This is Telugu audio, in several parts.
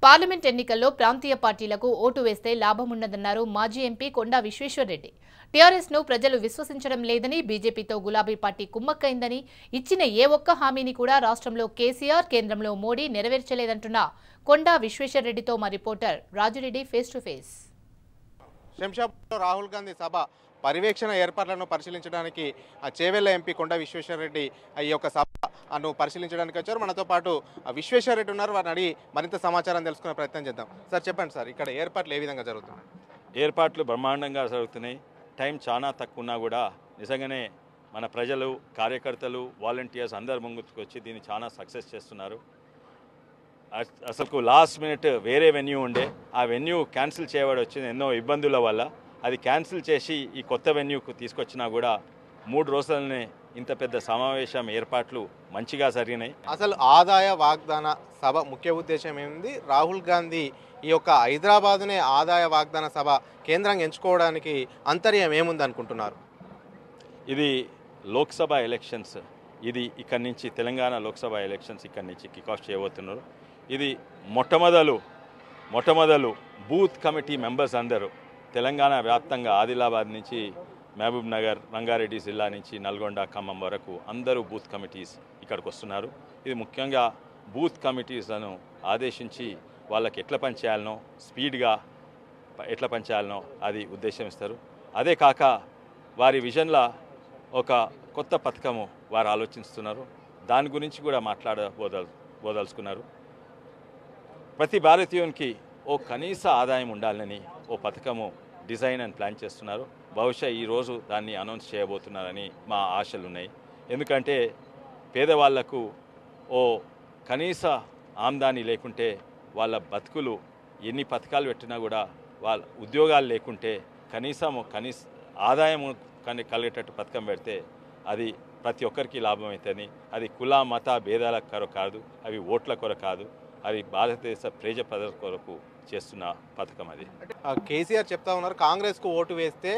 పార్లమెంట్ ఎన్నికల్లో ప్రాంతీయ పార్టీలకు ఓటు వేస్తే లాభముండదన్నారు మాజీ ఎంపీ కొండా విశ్వేశ్వర్రెడ్డి. టీఆర్ఎస్ ను ప్రజలు విశ్వసించడం లేదని, బీజేపీతో గులాబీ పార్టీ కుమ్మక్కైందని, ఇచ్చిన ఏ ఒక్క హామీని కూడా రాష్ట్రంలో కేసీఆర్, కేంద్రంలో మోడీ నెరవేర్చలేదంటున్న కొండా విశ్వేశ్వర్రెడ్డితో మా reporter Raju Reddy face to face. శంషాబాద్లో రాహుల్ గాంధీ సభ పర్యవేక్షణ ఏర్పాట్లను పరిశీలించడానికి చేవెళ్ల ఎంపీ కొండా విశ్వేశ్వర్రెడ్డి ఈ యొక్క సభను పరిశీలించడానికి వచ్చారు. మనతో పాటు విశ్వేశ్వర్రెడ్డి ఉన్నారు. వారిని అడిగి మరింత సమాచారం తెలుసుకునే ప్రయత్నం చేద్దాం. సార్ చెప్పండి సార్, ఇక్కడ ఏర్పాట్లు ఏ విధంగా జరుగుతున్నాయి? ఏర్పాట్లు బ్రహ్మాండంగా జరుగుతున్నాయి. టైం చాలా తక్కువ ఉన్నా కూడా నిజంగానే మన ప్రజలు, కార్యకర్తలు, వాలంటీర్స్ అందరు ముందుకొచ్చి దీన్ని చాలా సక్సెస్ చేస్తున్నారు. అసలు లాస్ట్ మినిట్ వేరే వెన్యూ ఉండే, ఆ వెన్యూ క్యాన్సిల్ చేయబడి వచ్చింది ఎన్నో ఇబ్బందుల వల్ల. అది క్యాన్సిల్ చేసి ఈ కొత్త వెన్యూకు తీసుకొచ్చినా కూడా 3 రోజులనే ఇంత పెద్ద సమావేశం ఏర్పాట్లు మంచిగా జరిగినాయి. అసలు ఆదాయ వాగ్దాన సభ ముఖ్య ఉద్దేశం ఏమింది? రాహుల్ గాంధీ ఈ యొక్క హైదరాబాదునే ఆదాయ వాగ్దాన సభ కేంద్రంగా ఎంచుకోవడానికి అంతర్యం ఏముంది అనుకుంటున్నారు? ఇది లోక్సభ ఎలక్షన్స్. ఇది ఇక్కడి నుంచి తెలంగాణ లోక్సభ ఎలక్షన్స్ ఇక్కడి నుంచి కిక్ ఆఫ్ చేయబోతున్నారు. ఇది మొట్టమొదలు బూత్ కమిటీ మెంబర్స్ అందరూ తెలంగాణ వ్యాప్తంగా ఆదిలాబాద్ నుంచి మహబూబ్ నగర్, రంగారెడ్డి జిల్లా నుంచి నల్గొండ, ఖమ్మం వరకు అందరూ బూత్ కమిటీస్ ఇక్కడికి వస్తున్నారు. ఇది ముఖ్యంగా బూత్ కమిటీస్లను ఆదేశించి వాళ్ళకి ఎట్లా పనిచేయాలనో, స్పీడ్గా ఎట్లా పనిచేయాలనో అది ఉద్దేశిస్తారు. అదే కాక వారి విజన్లో ఒక కొత్త పథకము వారు ఆలోచిస్తున్నారు. దాని గురించి కూడా మాట్లాడబోదలుచుకున్నారు. ప్రతి భారతీయునికి ఓ కనీస ఆదాయం ఉండాలని ఓ పథకము డిజైన్ అండ్ ప్లాన్ చేస్తున్నారు. బహుశా ఈరోజు దాన్ని అనౌన్స్ చేయబోతున్నారని మా ఆశలు ఉన్నాయి. ఎందుకంటే పేదవాళ్లకు ఓ కనీస ఆమ్దాని లేకుంటే వాళ్ళ బతుకులు ఎన్ని పథకాలు పెట్టినా కూడా వాళ్ళ ఉద్యోగాలు లేకుంటే కనీస ఆదాయం కలిగేటట్టు పథకం పెడితే అది ప్రతి ఒక్కరికి లాభం అవుతుంది. అది కుల మత భేదాల కొరకు కాదు, అవి ఓట్ల కొరకు కాదు, అది భారతదేశ ప్రజల కొరకు చేస్తున్న పథకం. అది కేసీఆర్ చెప్తా ఉన్నారు, కాంగ్రెస్కు ఓటు వేస్తే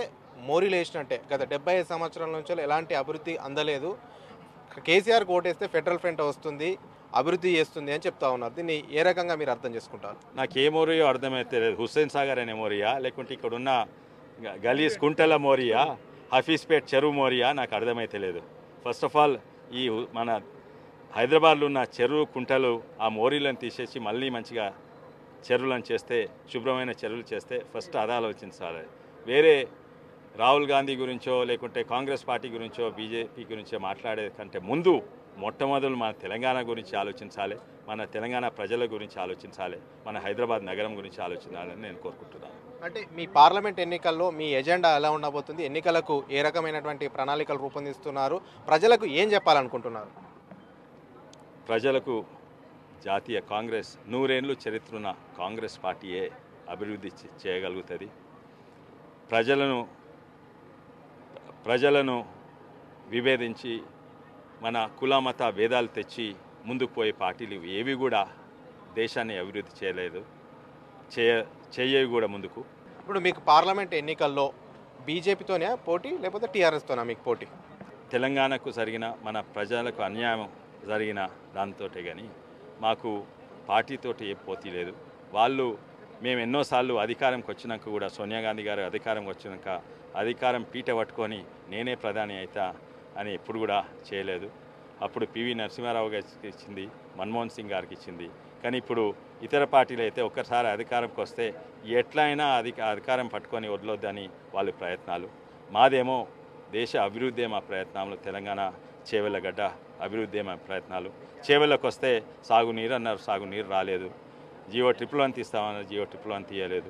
మోరీలు వేసినట్టే. గత 75 సంవత్సరాల నుంచి ఎలాంటి అభివృద్ధి అందలేదు. కేసీఆర్కి ఓటు వేస్తే ఫెడరల్ ఫ్రంట్ వస్తుంది, అభివృద్ధి చేస్తుంది అని చెప్తా ఉన్నారు. దీన్ని ఏ రకంగా మీరు అర్థం చేసుకుంటారు? నాకు ఏ మోరియో అర్థమైతే లేదు. హుస్సేన్ సాగర్ అనే మోరియా, లేకుంటే ఇక్కడ ఉన్న గలీస్ కుంటల మోరియా, హఫీజ్పేట్ చెరువు మోరియా, నాకు అర్థమైతే లేదు. ఫస్ట్ ఆఫ్ ఆల్ ఈ మన హైదరాబాద్లో ఉన్న చెరువు కుంటలు ఆ మోరీలను తీసేసి మళ్ళీ మంచిగా చెరువులను చేస్తే, శుభ్రమైన చెరువులు చేస్తే ఫస్ట్ అది ఆలోచించాలి. వేరే రాహుల్ గాంధీ గురించో లేకుంటే కాంగ్రెస్ పార్టీ గురించో బీజేపీ గురించో మాట్లాడే కంటే ముందు మొట్టమొదలు మన తెలంగాణ గురించి ఆలోచించాలి, మన తెలంగాణ ప్రజల గురించి ఆలోచించాలి, మన హైదరాబాద్ నగరం గురించి ఆలోచించాలని నేను కోరుకుంటున్నాను. అంటే మీ పార్లమెంట్ ఎన్నికల్లో మీ ఎజెండా ఎలా ఉండబోతుంది? ఎన్నికలకు ఏ రకమైనటువంటి ప్రణాళికలు రూపొందిస్తున్నారు? ప్రజలకు ఏం చెప్పాలనుకుంటున్నారు? ప్రజలకు జాతీయ కాంగ్రెస్ 100 ఏళ్ళు చరిత్ర ఉన్న కాంగ్రెస్ పార్టీయే అభివృద్ధి చేయగలుగుతుంది. ప్రజలను విభేదించి మన కుల మత భేదాలు తెచ్చి ముందుకు పోయే పార్టీలు ఏవి కూడా దేశాన్ని అభివృద్ధి చేయలేదు, చేయవి కూడా ముందుకు. ఇప్పుడు మీకు పార్లమెంట్ ఎన్నికల్లో బీజేపీతోనే పోటీ లేకపోతే టీఆర్ఎస్తోనా మీకు పోటీ? తెలంగాణకు జరిగిన మన ప్రజలకు అన్యాయం జరిగిన దాంతోటే కానీ మాకు పార్టీతోటి ఏ పోటీ లేదు. మేము ఎన్నోసార్లు అధికారంకి వచ్చినాక కూడా, సోనియా గాంధీ గారు అధికారంకి వచ్చినాక అధికారం పీట పట్టుకొని నేనే ప్రధాని అవుతా అని ఎప్పుడు కూడా చేయలేదు. అప్పుడు పివి నరసింహారావు గారికి ఇచ్చింది, మన్మోహన్ సింగ్ గారికి ఇచ్చింది. కానీ ఇప్పుడు ఇతర పార్టీలు అయితే ఒక్కసారి అధికారంకి వస్తే ఎట్లయినా అధికారం పట్టుకొని వదలొద్దని వాళ్ళ ప్రయత్నాలు. మాదేమో దేశ అభివృద్ధి మా ప్రయత్నాలు. తెలంగాణ చేవెళ్ళగడ్డ అభివృద్ధి మా ప్రయత్నాలు. చేవెళ్ళకు వస్తే సాగునీరు అన్నారు, సాగునీరు రాలేదు. జియో 111 తీస్తామన్నారు, జియో 111 తీయలేదు.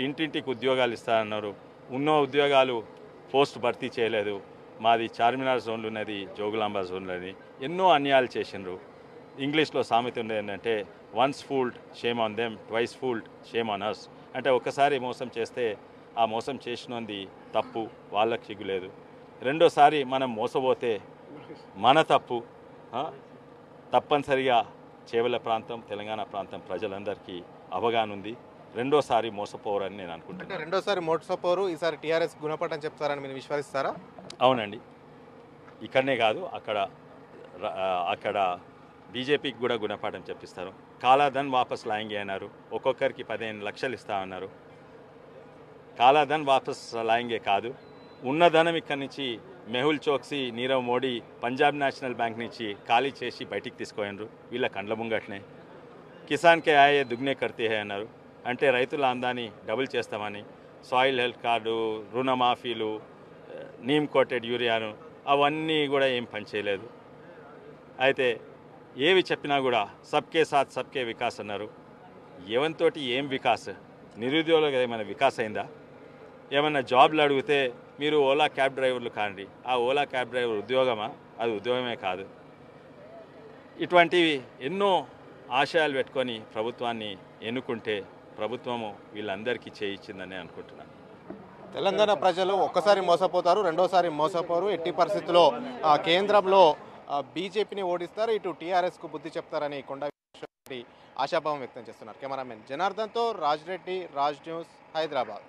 ఇంటింటికి ఉద్యోగాలు ఇస్తామన్నారు, ఉన్న ఉద్యోగాలు పోస్ట్ భర్తీ చేయలేదు. మాది చార్మినార్ జోన్లు ఉన్నది, జోగులాంబ జోన్లు అని ఎన్నో అన్యాయాలు చేసిండ్రు. ఇంగ్లీష్లో సామెత ఉంది ఏంటంటే, once fooled shame on them, twice fooled shame on us. అంటే ఒకసారి మోసం చేస్తే ఆ మోసం చేసినది తప్పు, వాళ్ళకి సిగ్గులేదు. రెండోసారి మనం మోసపోతే మన తప్పు. తప్పనిసరిగా చేవెళ్ళ ప్రాంతం, తెలంగాణ ప్రాంతం ప్రజలందరికీ అవగాహన ఉంది. రెండోసారి మోసపోరని నేను అనుకుంటున్నాను. రెండోసారి మోసపోరు, ఈసారి టీఆర్ఎస్ గుణపాఠం చెప్తారని మీరు విశ్వసిస్తారా? అవునండి. ఇక్కడనే కాదు, అక్కడ బీజేపీకి కూడా గుణపాఠం చెప్పిస్తారు. కాలాధన్ వాపస్ లాయింగే అన్నారు, ఒక్కొక్కరికి 15 లక్షలు ఇస్తా అన్నారు. కాలాధన్ వాపస్ లాయింగే కాదు, ఉన్న ధనం ఇక్కడి నుంచి మెహుల్ చోక్సీ, నీరవ్ మోడీ పంజాబ్ నేషనల్ బ్యాంక్ నుంచి ఖాళీ చేసి బయటికి తీసుకుపోయినారు. వీళ్ళ కండ్ల ముంగట్నే కిసాన్కే ఆయే దుగ్నే కర్తే హే అన్నారు. అంటే రైతుల ఆందాన్ని డబుల్ చేస్తామని సాయిల్ హెల్త్ కార్డు, రుణమాఫీలు, నీమ్ కోటెడ్ యూరియాను అవన్నీ కూడా ఏం పనిచేయలేదు. అయితే ఏవి చెప్పినా కూడా సబ్కే సాత్ సబ్కే వికాస్ అన్నారు. ఏవంతోటి ఏం వికాస్? నిరుద్యోగులకు ఏమైనా వికాస్ అయిందా? ఏమైనా జాబ్లు అడిగితే మీరు ఓలా క్యాబ్ డ్రైవర్లు కాండి, ఆ ఓలా క్యాబ్ డ్రైవర్ ఉద్యోగమా? అది ఉద్యోగమే కాదు. ఇటువంటివి ఎన్నో ఆశయాలు పెట్టుకొని ప్రభుత్వాన్ని ఎన్నుకుంటే ప్రభుత్వము వీళ్ళందరికీ చేయించిందని అనుకుంటున్నాను. తెలంగాణ ప్రజలు ఒక్కసారి మోసపోతారు, రెండోసారి మోసపోరు. ఎట్టి పరిస్థితుల్లో కేంద్రంలో బీజేపీని ఓడిస్తారు, ఇటు టీఆర్ఎస్కు బుద్ధి చెప్తారని కొండా విశ్వేశ్వరరెడ్డి ఆశాభావం వ్యక్తం చేస్తున్నారు. కెమెరామెన్ జనార్దన్తో రాజ్ రెడ్డి, రాజ్ న్యూస్, హైదరాబాద్.